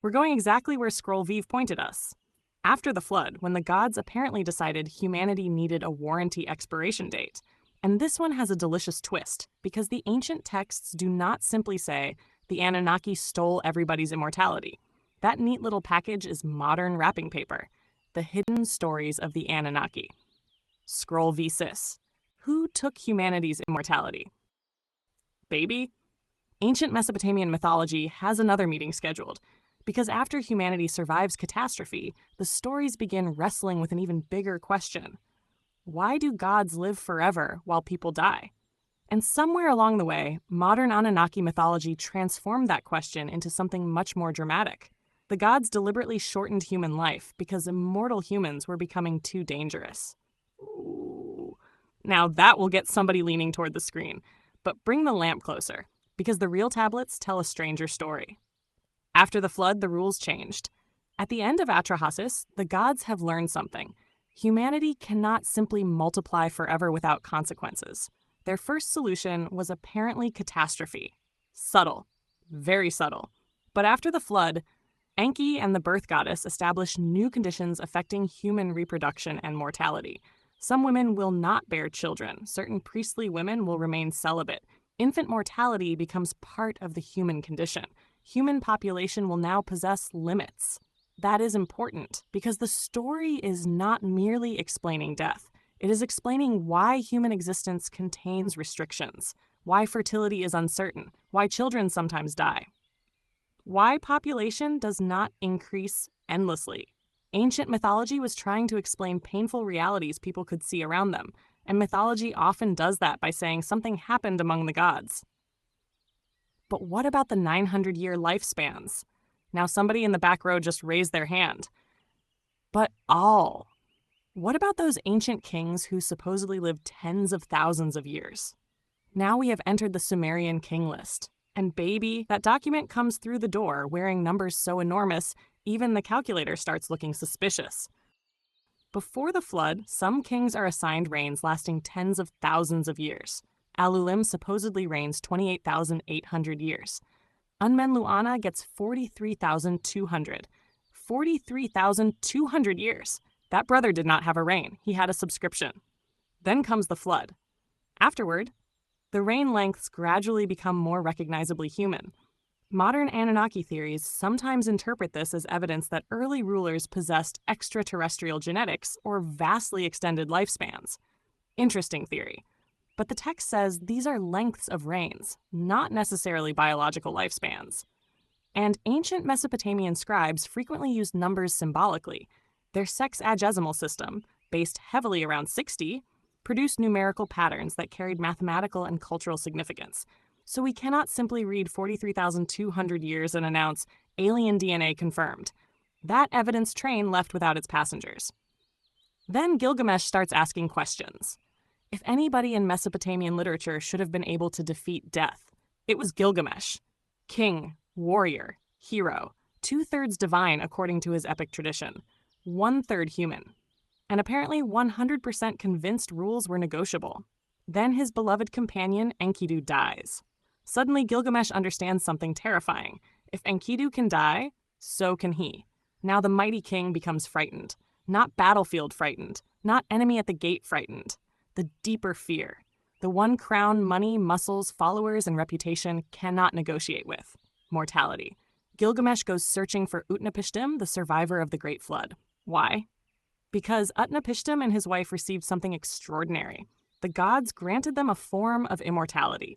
We're going exactly where Scroll V pointed us. After the flood, when the gods apparently decided humanity needed a warranty expiration date. And this one has a delicious twist, because the ancient texts do not simply say the Anunnaki stole everybody's immortality. That neat little package is modern wrapping paper, the hidden stories of the Anunnaki. Scroll V Sis. Who took humanity's immortality? Baby? Ancient Mesopotamian mythology has another meeting scheduled, because after humanity survives catastrophe, the stories begin wrestling with an even bigger question. Why do gods live forever while people die? And somewhere along the way, modern Anunnaki mythology transformed that question into something much more dramatic. The gods deliberately shortened human life because immortal humans were becoming too dangerous. Ooh. Now that will get somebody leaning toward the screen, but bring the lamp closer, because the real tablets tell a stranger story. After the flood, the rules changed. At the end of Atrahasis, the gods have learned something. Humanity cannot simply multiply forever without consequences. Their first solution was apparently catastrophe. Subtle. Very subtle. But after the flood, Enki and the birth goddess established new conditions affecting human reproduction and mortality. Some women will not bear children. Certain priestly women will remain celibate. Infant mortality becomes part of the human condition. Human population will now possess limits. That is important because the story is not merely explaining death. It is explaining why human existence contains restrictions, why fertility is uncertain, why children sometimes die, why population does not increase endlessly. Ancient mythology was trying to explain painful realities people could see around them, and mythology often does that by saying something happened among the gods. But what about the 900-year lifespans? Now somebody in the back row just raised their hand. But Ahll. What about those ancient kings who supposedly lived tens of thousands of years? Now we have entered the Sumerian king list. And baby, that document comes through the door wearing numbers so enormous, even the calculator starts looking suspicious. Before the flood, some kings are assigned reigns lasting tens of thousands of years. Alulim supposedly reigns 28,800 years. Unmenluana gets 43,200. 43,200 years! That brother did not have a reign, he had a subscription. Then comes the flood. Afterward, the reign lengths gradually become more recognizably human. Modern Anunnaki theories sometimes interpret this as evidence that early rulers possessed extraterrestrial genetics or vastly extended lifespans. Interesting theory. But the text says these are lengths of reigns, not necessarily biological lifespans. And ancient Mesopotamian scribes frequently used numbers symbolically. Their sexagesimal system, based heavily around 60, produced numerical patterns that carried mathematical and cultural significance. So we cannot simply read 43,200 years and announce alien DNA confirmed. That evidence train left without its passengers. Then Gilgamesh starts asking questions. If anybody in Mesopotamian literature should have been able to defeat death, it was Gilgamesh. King, warrior, hero, 2/3 divine according to his epic tradition, 1/3 human. And apparently 100% convinced rules were negotiable. Then his beloved companion Enkidu dies. Suddenly Gilgamesh understands something terrifying. If Enkidu can die, so can he. Now the mighty king becomes frightened. Not battlefield frightened, not enemy at the gate frightened. The deeper fear. The one crown money, muscles, followers, and reputation cannot negotiate with. Mortality. Gilgamesh goes searching for Utnapishtim, the survivor of the Great Flood. Why? Because Utnapishtim and his wife received something extraordinary. The gods granted them a form of immortality.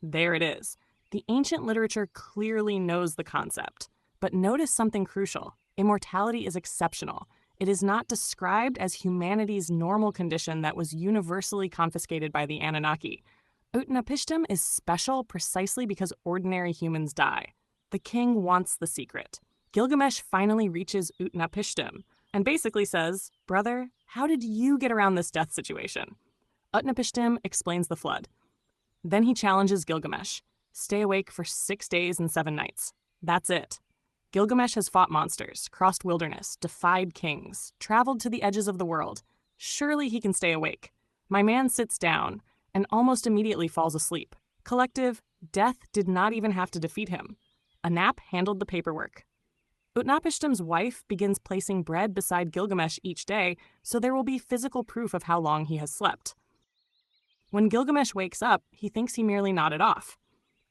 There it is. The ancient literature clearly knows the concept. But notice something crucial. Immortality is exceptional. It is not described as humanity's normal condition that was universally confiscated by the Anunnaki. Utnapishtim is special precisely because ordinary humans die. The king wants the secret. Gilgamesh finally reaches Utnapishtim and basically says, "Brother, how did you get around this death situation?" Utnapishtim explains the flood. Then he challenges Gilgamesh. Stay awake for 6 days and 7 nights. That's it. Gilgamesh has fought monsters, crossed wilderness, defied kings, traveled to the edges of the world. Surely he can stay awake. My man sits down and almost immediately falls asleep. Collective, death did not even have to defeat him. A nap handled the paperwork. Utnapishtim's wife begins placing bread beside Gilgamesh each day, so there will be physical proof of how long he has slept. When Gilgamesh wakes up, he thinks he merely nodded off.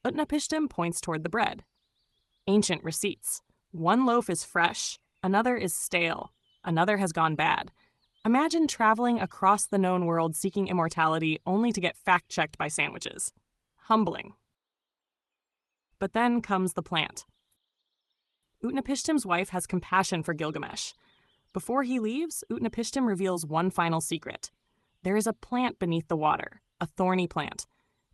Utnapishtim points toward the bread. Ancient receipts. One loaf is fresh, another is stale, another has gone bad. Imagine traveling across the known world seeking immortality only to get fact-checked by sandwiches. Humbling. But then comes the plant. Utnapishtim's wife has compassion for Gilgamesh. Before he leaves, Utnapishtim reveals one final secret. There is a plant beneath the water, a thorny plant.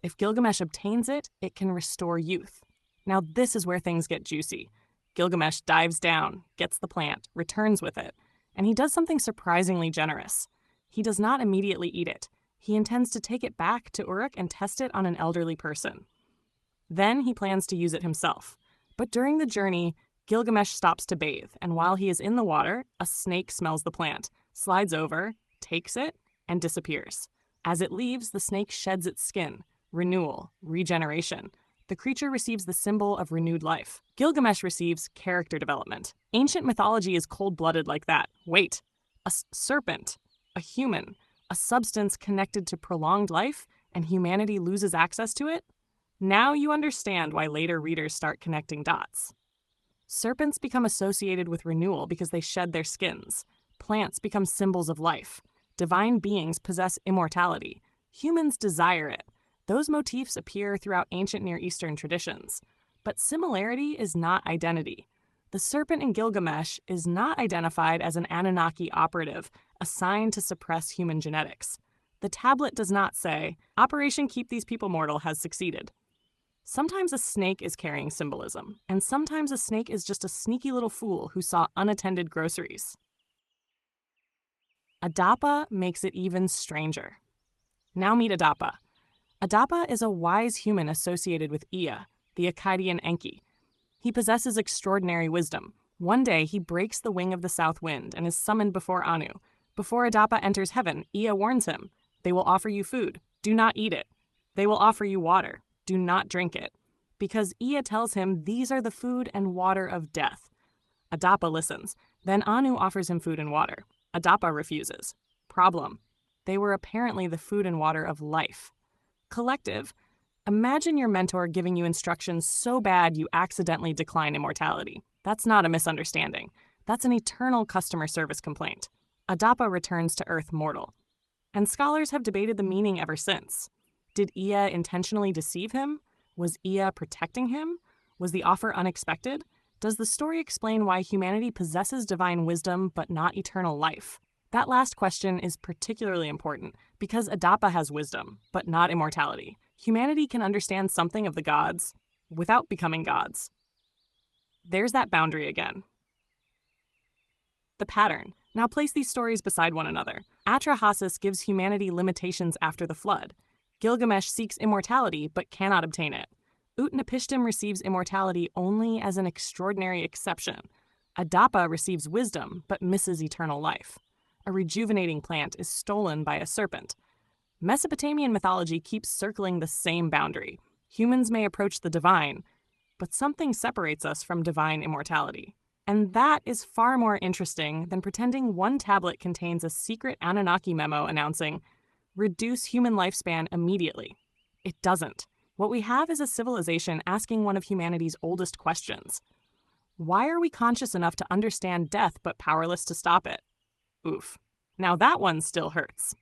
If Gilgamesh obtains it, it can restore youth. Now this is where things get juicy. Gilgamesh dives down, gets the plant, returns with it, and he does something surprisingly generous. He does not immediately eat it. He intends to take it back to Uruk and test it on an elderly person. Then he plans to use it himself. But during the journey, Gilgamesh stops to bathe, and while he is in the water, a snake smells the plant, slides over, takes it, and disappears. As it leaves, the snake sheds its skin. Renewal, regeneration. The creature receives the symbol of renewed life. Gilgamesh receives character development. Ancient mythology is cold-blooded like that. Wait, a serpent, a human, a substance connected to prolonged life, and humanity loses access to it? Now you understand why later readers start connecting dots. Serpents become associated with renewal because they shed their skins. Plants become symbols of life. Divine beings possess immortality. Humans desire it. Those motifs appear throughout ancient Near Eastern traditions. But similarity is not identity. The serpent in Gilgamesh is not identified as an Anunnaki operative assigned to suppress human genetics. The tablet does not say, "Operation Keep These People Mortal has succeeded." Sometimes a snake is carrying symbolism, and sometimes a snake is just a sneaky little fool who saw unattended groceries. Adapa makes it even stranger. Now meet Adapa. Adapa is a wise human associated with Ea, the Akkadian Enki. He possesses extraordinary wisdom. One day, he breaks the wing of the south wind and is summoned before Anu. Before Adapa enters heaven, Ea warns him, "They will offer you food. Do not eat it. They will offer you water. Do not drink it." Because Ea tells him these are the food and water of death. Adapa listens. Then Anu offers him food and water. Adapa refuses. Problem. They were apparently the food and water of life. Collective. Imagine your mentor giving you instructions so bad you accidentally decline immortality. That's not a misunderstanding. That's an eternal customer service complaint. Adapa returns to Earth mortal. And scholars have debated the meaning ever since. Did Ea intentionally deceive him? Was Ea protecting him? Was the offer unexpected? Does the story explain why humanity possesses divine wisdom but not eternal life? That last question is particularly important because Adapa has wisdom, but not immortality. Humanity can understand something of the gods without becoming gods. There's that boundary again. The pattern. Now place these stories beside one another. Atrahasis gives humanity limitations after the flood. Gilgamesh seeks immortality but cannot obtain it. Utnapishtim receives immortality only as an extraordinary exception. Adapa receives wisdom but misses eternal life. A rejuvenating plant is stolen by a serpent. Mesopotamian mythology keeps circling the same boundary. Humans may approach the divine, but something separates us from divine immortality. And that is far more interesting than pretending one tablet contains a secret Anunnaki memo announcing, "Reduce human lifespan immediately." It doesn't. What we have is a civilization asking one of humanity's oldest questions. Why are we conscious enough to understand death but powerless to stop it? Oof. Now that one still hurts.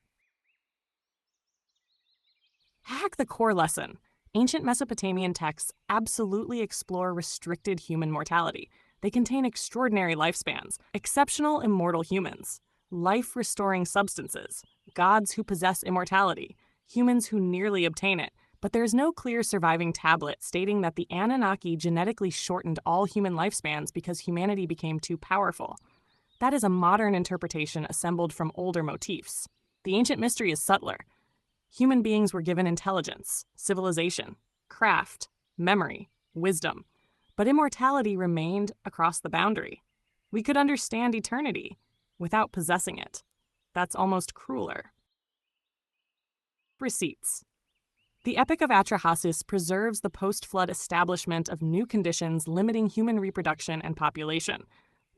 Hack the core lesson. Ancient Mesopotamian texts absolutely explore restricted human mortality. They contain extraordinary lifespans, exceptional immortal humans, life-restoring substances, gods who possess immortality, humans who nearly obtain it, but there is no clear surviving tablet stating that the Anunnaki genetically shortened all human lifespans because humanity became too powerful. That is a modern interpretation assembled from older motifs. The ancient mystery is subtler. Human beings were given intelligence, civilization, craft, memory, wisdom, but immortality remained across the boundary. We could understand eternity without possessing it. That's almost crueler. Receipts. The Epic of Atrahasis preserves the post-flood establishment of new conditions limiting human reproduction and population.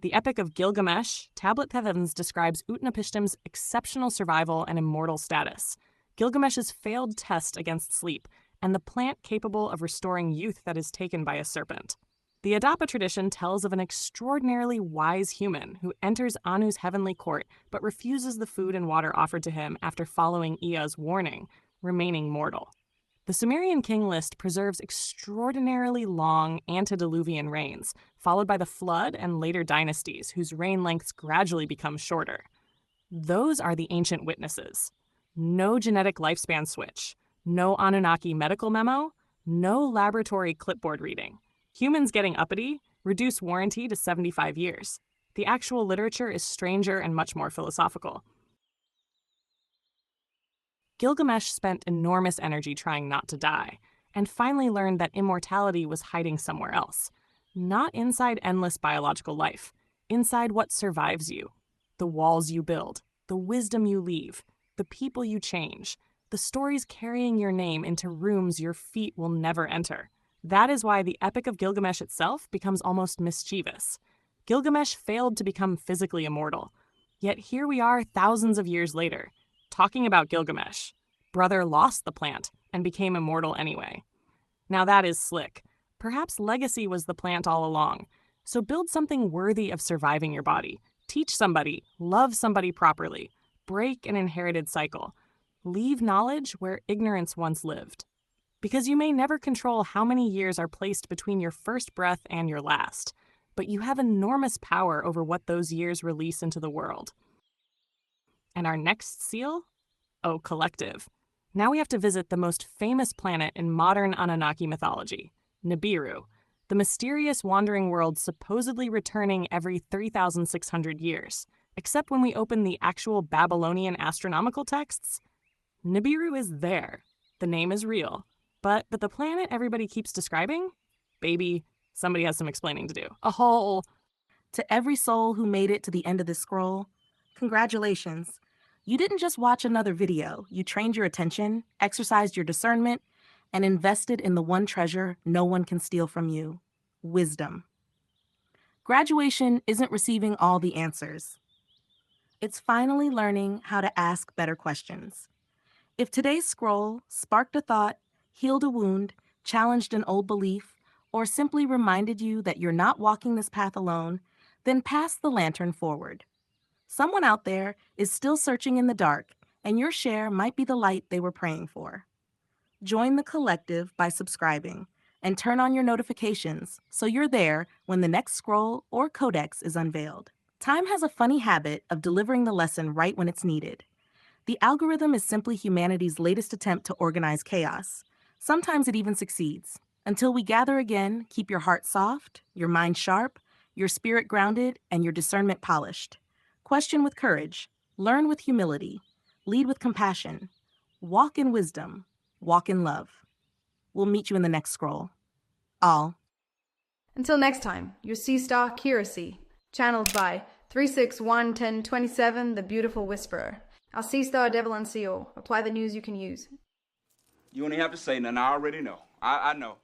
The Epic of Gilgamesh, Tablet Thevens, describes Utnapishtim's exceptional survival and immortal status, Gilgamesh's failed test against sleep, and the plant capable of restoring youth that is taken by a serpent. The Adapa tradition tells of an extraordinarily wise human who enters Anu's heavenly court but refuses the food and water offered to him after following Ea's warning, remaining mortal. The Sumerian king list preserves extraordinarily long antediluvian reigns, followed by the flood and later dynasties, whose reign lengths gradually become shorter. Those are the ancient witnesses. No genetic lifespan switch, no Anunnaki medical memo, no laboratory clipboard reading. Humans getting uppity reduce warranty to 75 years. The actual literature is stranger and much more philosophical. Gilgamesh spent enormous energy trying not to die, and finally learned that immortality was hiding somewhere else. Not inside endless biological life, inside what survives you. The walls you build, the wisdom you leave, the people you change, the stories carrying your name into rooms your feet will never enter. That is why the Epic of Gilgamesh itself becomes almost mischievous. Gilgamesh failed to become physically immortal. Yet here we are thousands of years later, talking about Gilgamesh. Brother lost the plant and became immortal anyway. Now that is slick. Perhaps legacy was the plant all along. So build something worthy of surviving your body. Teach somebody, love somebody properly. Break an inherited cycle. Leave knowledge where ignorance once lived. Because you may never control how many years are placed between your first breath and your last, but you have enormous power over what those years release into the world. And our next seal? Oh, collective. Now we have to visit the most famous planet in modern Anunnaki mythology, Nibiru, the mysterious wandering world supposedly returning every 3,600 years. Except when we open the actual Babylonian astronomical texts, Nibiru is there. The name is real. But the planet everybody keeps describing? Baby, somebody has some explaining to do. Ahll. To every soul who made it to the end of this scroll, congratulations. You didn't just watch another video. You trained your attention, exercised your discernment, and invested in the one treasure no one can steal from you: wisdom. Graduation isn't receiving all the answers. It's finally learning how to ask better questions. If today's scroll sparked a thought, healed a wound, challenged an old belief, or simply reminded you that you're not walking this path alone, then pass the lantern forward. Someone out there is still searching in the dark, and your share might be the light they were praying for. Join the collective by subscribing and turn on your notifications so you're there when the next scroll or codex is unveiled. Time has a funny habit of delivering the lesson right when it's needed. The algorithm is simply humanity's latest attempt to organize chaos. Sometimes it even succeeds. Until we gather again, keep your heart soft, your mind sharp, your spirit grounded, and your discernment polished. Question with courage, learn with humility, lead with compassion, walk in wisdom, walk in love. We'll meet you in the next scroll. Ahll. Until next time, your Sea Star Curacy, channeled by 3611027, the Beautiful Whisperer. Our Sea Star Devalan CO. Apply the news you can use. You only have to say nothing. I already know. I know.